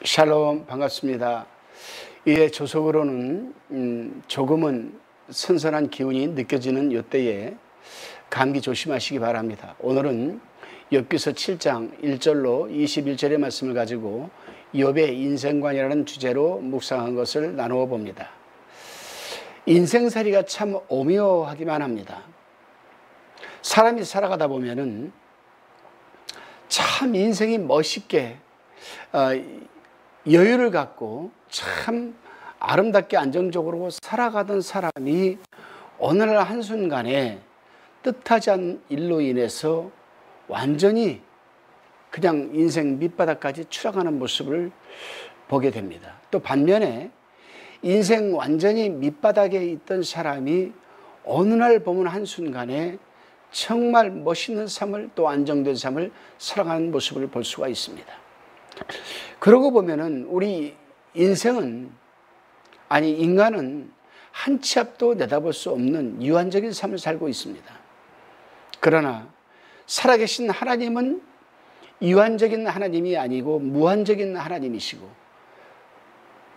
샬롬, 반갑습니다. 이에 조속으로는 조금은 선선한 기운이 느껴지는 이때에 감기 조심하시기 바랍니다. 오늘은 욥기서 7장 1절로 21절의 말씀을 가지고 욥의 인생관이라는 주제로 묵상한 것을 나누어 봅니다. 인생살이가 참 오묘하기만 합니다. 사람이 살아가다 보면은 참 인생이 멋있게 여유를 갖고 참 아름답게 안정적으로 살아가던 사람이 어느 날 한순간에 뜻하지 않은 일로 인해서 완전히 그냥 인생 밑바닥까지 추락하는 모습을 보게 됩니다. 또 반면에 인생 완전히 밑바닥에 있던 사람이 어느 날 보면 한순간에 정말 멋있는 삶을, 또 안정된 삶을 살아가는 모습을 볼 수가 있습니다. 그러고 보면은 우리 인생은, 아니 인간은 한 치 앞도 내다볼 수 없는 유한적인 삶을 살고 있습니다. 그러나 살아계신 하나님은 유한적인 하나님이 아니고 무한적인 하나님이시고,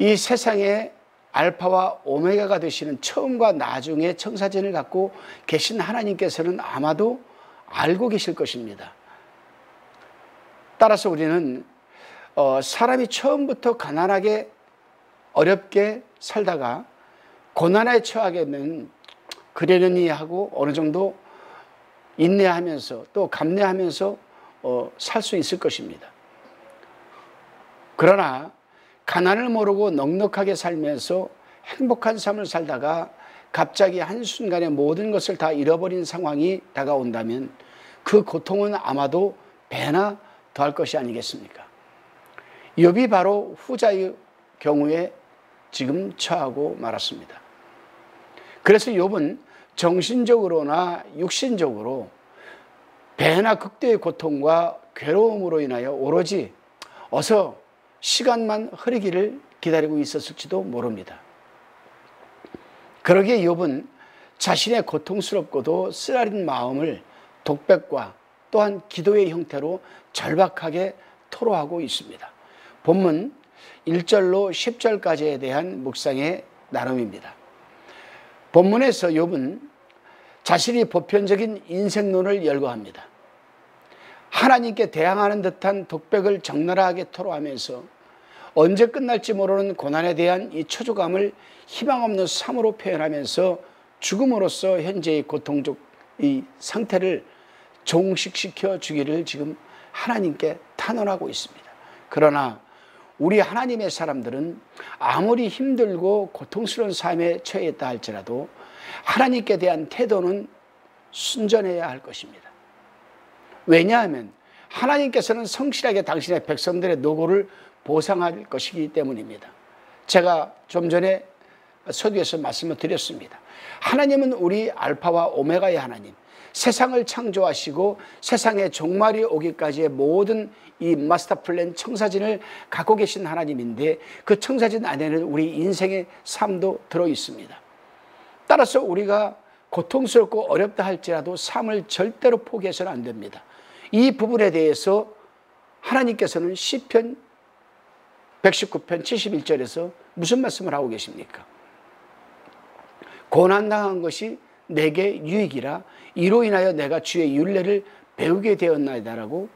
이 세상에 알파와 오메가가 되시는 처음과 나중의 청사진을 갖고 계신 하나님께서는 아마도 알고 계실 것입니다. 따라서 우리는 사람이 처음부터 가난하게 어렵게 살다가 고난에 처하게 되면 그러려니 하고 어느 정도 인내하면서 또 감내하면서 살 수 있을 것입니다. 그러나 가난을 모르고 넉넉하게 살면서 행복한 삶을 살다가 갑자기 한순간에 모든 것을 다 잃어버린 상황이 다가온다면 그 고통은 아마도 배나 더할 것이 아니겠습니까? 욥이 바로 후자의 경우에 지금 처하고 말았습니다. 그래서 욥은 정신적으로나 육신적으로 배나 극도의 고통과 괴로움으로 인하여 오로지 어서 시간만 흐르기를 기다리고 있었을지도 모릅니다. 그러기에 욥은 자신의 고통스럽고도 쓰라린 마음을 독백과 또한 기도의 형태로 절박하게 토로하고 있습니다. 본문 1절로 10절까지에 대한 묵상의 나눔입니다. 본문에서 욥은 자신이 보편적인 인생론을 열거합니다. 하나님께 대항하는 듯한 독백을 적나라하게 토로하면서 언제 끝날지 모르는 고난에 대한 이 초조감을 희망 없는 삶으로 표현하면서 죽음으로써 현재의 고통적 이 상태를 종식시켜 주기를 지금 하나님께 탄원하고 있습니다. 그러나 우리 하나님의 사람들은 아무리 힘들고 고통스러운 삶에 처해 있다 할지라도 하나님께 대한 태도는 순전해야 할 것입니다. 왜냐하면 하나님께서는 성실하게 당신의 백성들의 노고를 보상할 것이기 때문입니다. 제가 좀 전에 서두에서 말씀을 드렸습니다. 하나님은 우리 알파와 오메가의 하나님, 세상을 창조하시고 세상의 종말이 오기까지의 모든 이 마스터 플랜 청사진을 갖고 계신 하나님인데, 그 청사진 안에는 우리 인생의 삶도 들어 있습니다. 따라서 우리가 고통스럽고 어렵다 할지라도 삶을 절대로 포기해서는 안 됩니다. 이 부분에 대해서 하나님께서는 시편 119편 71절에서 무슨 말씀을 하고 계십니까? 고난당한 것이 내게 유익이라 이로 인하여 내가 주의 율례를 배우게 되었나이다라고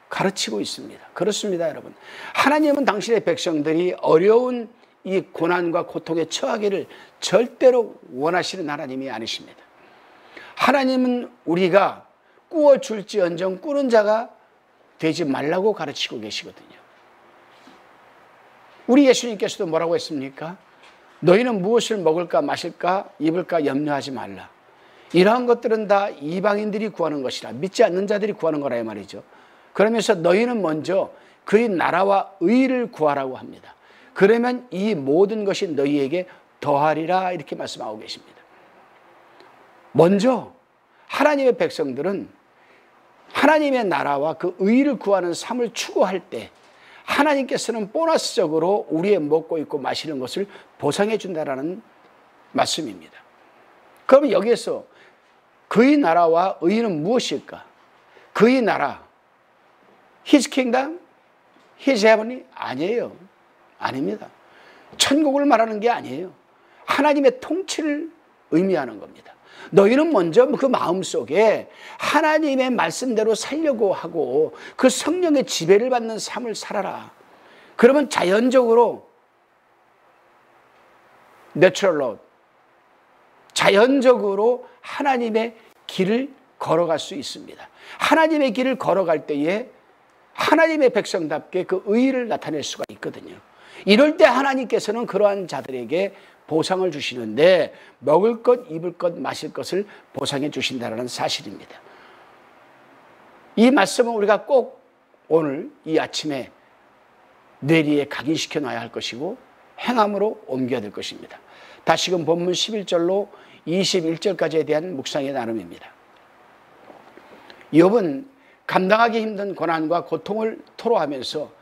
가르치고 있습니다. 그렇습니다, 여러분. 하나님은 당신의 백성들이 어려운 이 고난과 고통에 처하기를 절대로 원하시는 하나님이 아니십니다. 하나님은 우리가 꾸어줄지언정 꾸는 자가 되지 말라고 가르치고 계시거든요. 우리 예수님께서도 뭐라고 했습니까? 너희는 무엇을 먹을까 마실까 입을까 염려하지 말라. 이러한 것들은 다 이방인들이 구하는 것이라, 믿지 않는 자들이 구하는 거라 이 말이죠. 그러면서 너희는 먼저 그의 나라와 의를 구하라고 합니다. 그러면 이 모든 것이 너희에게 더하리라, 이렇게 말씀하고 계십니다. 먼저 하나님의 백성들은 하나님의 나라와 그 의를 구하는 삶을 추구할 때 하나님께서는 보너스적으로 우리의 먹고 입고 마시는 것을 보상해 준다라는 말씀입니다. 그러면 여기에서 그의 나라와 의는 무엇일까? 그의 나라, His kingdom, His heaven이 아니에요. 아닙니다. 천국을 말하는 게 아니에요. 하나님의 통치를 의미하는 겁니다. 너희는 먼저 그 마음속에 하나님의 말씀대로 살려고 하고 그 성령의 지배를 받는 삶을 살아라. 그러면 자연적으로 내추럴 로드, 자연적으로 하나님의 길을 걸어갈 수 있습니다. 하나님의 길을 걸어갈 때에 하나님의 백성답게 그 의의를 나타낼 수가 있거든요. 이럴 때 하나님께서는 그러한 자들에게 보상을 주시는데 먹을 것, 입을 것, 마실 것을 보상해 주신다는 사실입니다. 이 말씀은 우리가 꼭 오늘 이 아침에 뇌리에 각인시켜 놔야 할 것이고 행함으로 옮겨야 될 것입니다. 다시금 본문 11절로 21절까지에 대한 묵상의 나눔입니다. 욥은 감당하기 힘든 고난과 고통을 토로하면서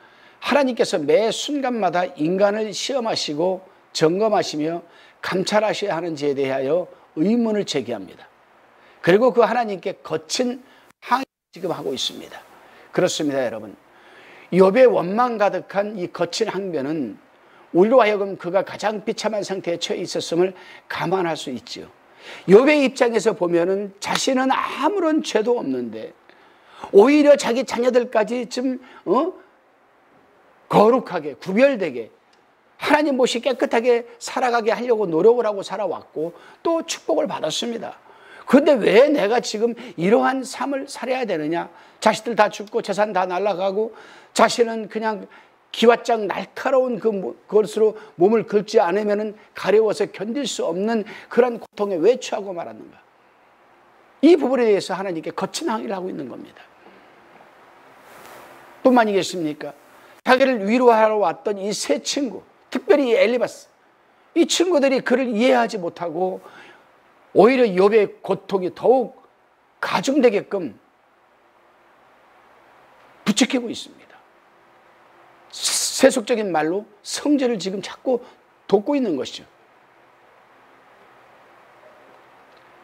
하나님께서 매 순간마다 인간을 시험하시고 점검하시며 감찰하셔야 하는지에 대하여 의문을 제기합니다. 그리고 그 하나님께 거친 항의를 지금 하고 있습니다. 그렇습니다, 여러분. 욥의 원망 가득한 이 거친 항변은 우리로 하여금 그가 가장 비참한 상태에 처해 있었음을 감안할 수 있지요. 욥의 입장에서 보면은 자신은 아무런 죄도 없는데 오히려 자기 자녀들까지 좀 거룩하게 구별되게 하나님 못이 깨끗하게 살아가게 하려고 노력을 하고 살아왔고 또 축복을 받았습니다. 그런데 왜 내가 지금 이러한 삶을 살아야 되느냐? 자식들 다 죽고 재산 다 날아가고 자신은 그냥 기왓장 날카로운 그것으로 몸을 긁지 않으면 가려워서 견딜 수 없는 그런 고통에 왜 처하고 말았는가? 이 부분에 대해서 하나님께 거친 항의를 하고 있는 겁니다. 뿐만이겠습니까? 자기를 위로하러 왔던 이 세 친구, 특별히 엘리바스, 이 친구들이 그를 이해하지 못하고 오히려 욥의 고통이 더욱 가중되게끔 부추기고 있습니다. 세속적인 말로 성질을 지금 자꾸 돋고 있는 것이죠.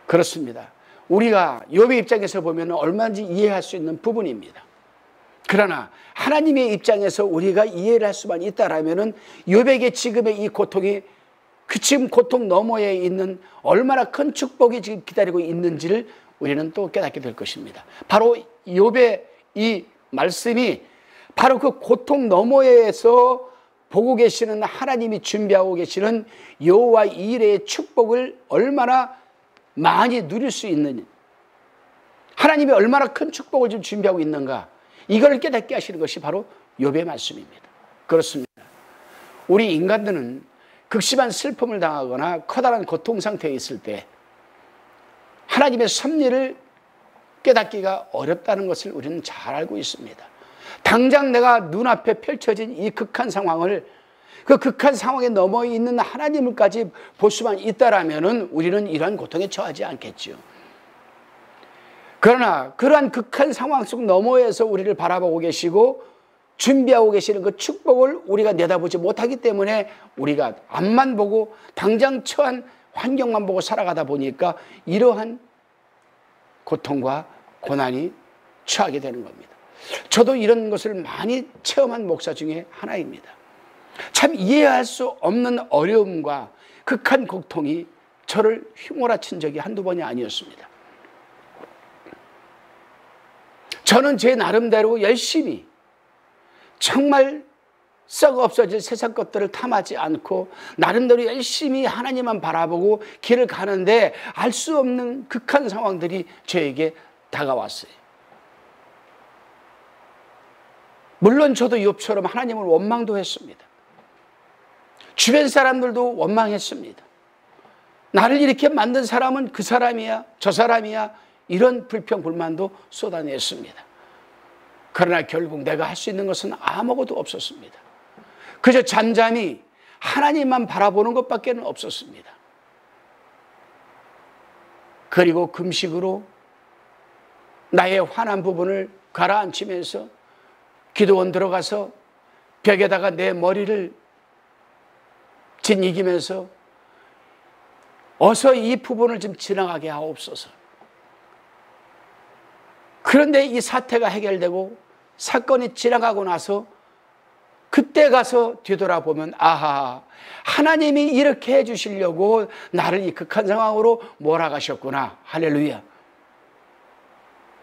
그렇습니다. 우리가 욥의 입장에서 보면 얼마든지 이해할 수 있는 부분입니다. 그러나 하나님의 입장에서 우리가 이해를 할 수만 있다라면은 욥에게 지금의 이 고통이 그 지금 고통 너머에 있는 얼마나 큰 축복이 지금 기다리고 있는지를 우리는 또 깨닫게 될 것입니다. 바로 욥의 이 말씀이 바로 그 고통 너머에서 보고 계시는 하나님이 준비하고 계시는 여호와 이레의 축복을 얼마나 많이 누릴 수 있는, 하나님이 얼마나 큰 축복을 지금 준비하고 있는가, 이걸 깨닫게 하시는 것이 바로 욥의 말씀입니다. 그렇습니다. 우리 인간들은 극심한 슬픔을 당하거나 커다란 고통 상태에 있을 때 하나님의 섭리를 깨닫기가 어렵다는 것을 우리는 잘 알고 있습니다. 당장 내가 눈앞에 펼쳐진 이 극한 상황을, 그 극한 상황에 넘어 있는 하나님을까지 볼 수만 있다라면은 우리는 이러한 고통에 처하지 않겠지요. 그러나 그러한 극한 상황 속 너머에서 우리를 바라보고 계시고 준비하고 계시는 그 축복을 우리가 내다보지 못하기 때문에 우리가 앞만 보고 당장 처한 환경만 보고 살아가다 보니까 이러한 고통과 고난이 처하게 되는 겁니다. 저도 이런 것을 많이 체험한 목사 중에 하나입니다. 참 이해할 수 없는 어려움과 극한 고통이 저를 휘몰아친 적이 한두 번이 아니었습니다. 저는 제 나름대로 열심히 정말 썩어 없어질 세상 것들을 탐하지 않고 나름대로 열심히 하나님만 바라보고 길을 가는데 알 수 없는 극한 상황들이 저에게 다가왔어요. 물론 저도 욥처럼 하나님을 원망도 했습니다. 주변 사람들도 원망했습니다. 나를 이렇게 만든 사람은 그 사람이야, 저 사람이야, 이런 불평 불만도 쏟아냈습니다. 그러나 결국 내가 할 수 있는 것은 아무것도 없었습니다. 그저 잠잠히 하나님만 바라보는 것밖에 없었습니다. 그리고 금식으로 나의 화난 부분을 가라앉히면서 기도원 들어가서 벽에다가 내 머리를 짓이기면서 어서 이 부분을 좀 지나가게 하옵소서. 그런데 이 사태가 해결되고 사건이 지나가고 나서 그때 가서 뒤돌아보면 아하, 하나님이 이렇게 해주시려고 나를 이 극한 상황으로 몰아가셨구나. 할렐루야.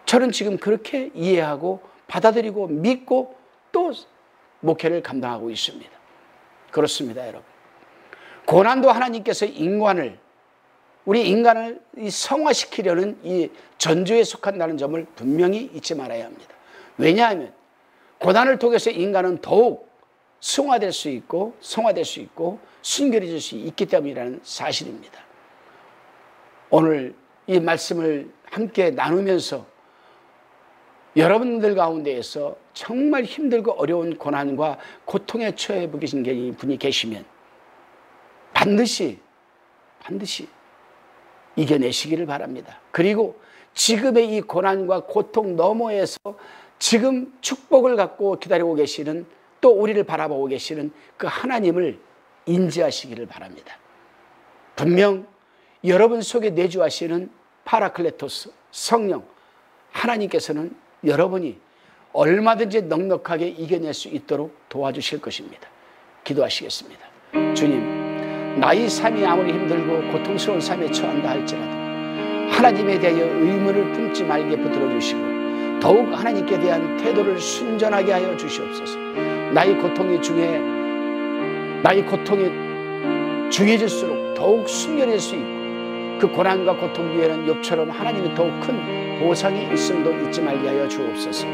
저는 지금 그렇게 이해하고 받아들이고 믿고 또 목회를 감당하고 있습니다. 그렇습니다, 여러분. 고난도 하나님께서 우리 인간을 성화시키려는 이 전조에 속한다는 점을 분명히 잊지 말아야 합니다. 왜냐하면 고난을 통해서 인간은 더욱 성화될 수 있고 순결해질 수 있기 때문이라는 사실입니다. 오늘 이 말씀을 함께 나누면서 여러분들 가운데에서 정말 힘들고 어려운 고난과 고통에 처해 계신 분이 계시면 반드시 이겨내시기를 바랍니다. 그리고 지금의 이 고난과 고통 너머에서 지금 축복을 갖고 기다리고 계시는, 또 우리를 바라보고 계시는 그 하나님을 인지하시기를 바랍니다. 분명 여러분 속에 내주하시는 파라클레토스 성령 하나님께서는 여러분이 얼마든지 넉넉하게 이겨낼 수 있도록 도와주실 것입니다. 기도하시겠습니다. 주님, 나의 삶이 아무리 힘들고 고통스러운 삶에 처한다 할지라도 하나님에 대하여 의문을 품지 말게 붙들어 주시고 더욱 하나님께 대한 태도를 순전하게 하여 주시옵소서. 나의 고통이 중해질수록 더욱 순결할 수 있고 그 고난과 고통 뒤에는 욥처럼 하나님이 더욱 큰 보상이 있음도 잊지 말게 하여 주옵소서.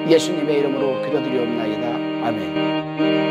예수님의 이름으로 기도드리옵나이다. 아멘.